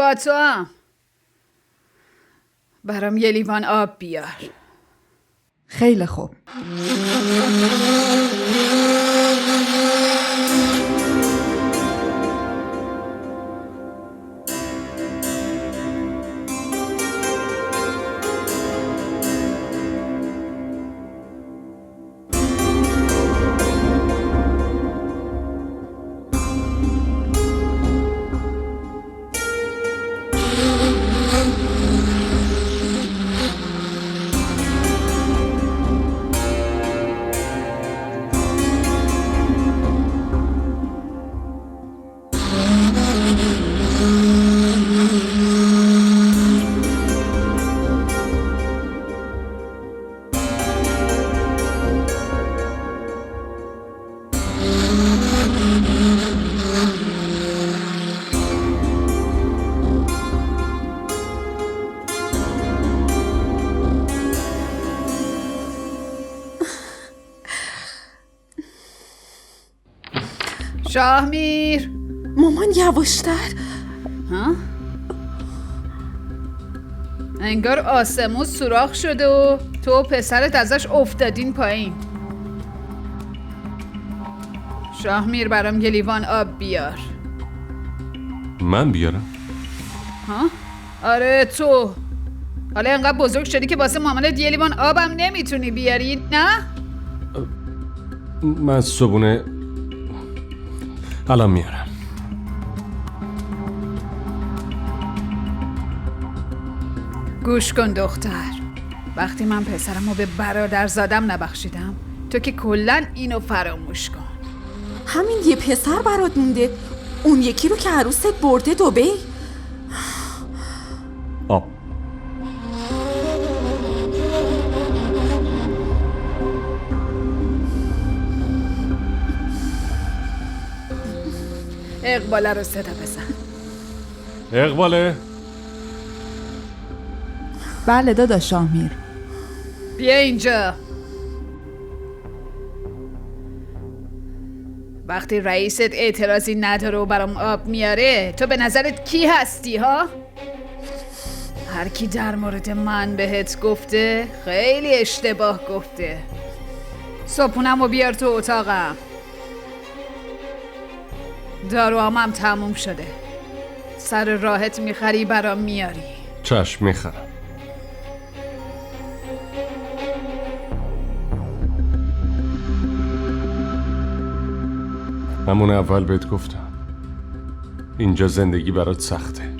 با تو هم. برام یه لیوان آب بیار. خیلی خوب. شاهمیر. مامان یواشتر. ها؟ انگار آسمون سوراخ شده و تو و پسرت ازش افتادین پایین. شاهمیر برام یه لیوان آب بیار. من بیارم؟ ها؟ آره تو. حالا انقدر بزرگ شدی که واسه مامانت یه لیوان آبم نمیتونی بیاری، نه؟ من صبونه الان میارم. گوش کن دختر، وقتی من پسرمو به برادرزادم نبخشیدم، تو که کلن اینو فراموش کن. همین یه پسر برات مونده، اون یکی رو که عروست برده دبی. آب. اقباله رو صدا بزن. اقباله. بله داداش شاهمیر. بیا اینجا. وقتی رئیست اعتراضی نداره و برام آب میاره، تو به نظرت کی هستی ها؟ هر کی در مورد من بهت گفته خیلی اشتباه گفته. صبحونم رو بیار تو اتاقم. داروامم تموم شده. سر راحت میخری برام میاری. چشم میخرم. همون اول بهت گفتم اینجا زندگی برات سخته.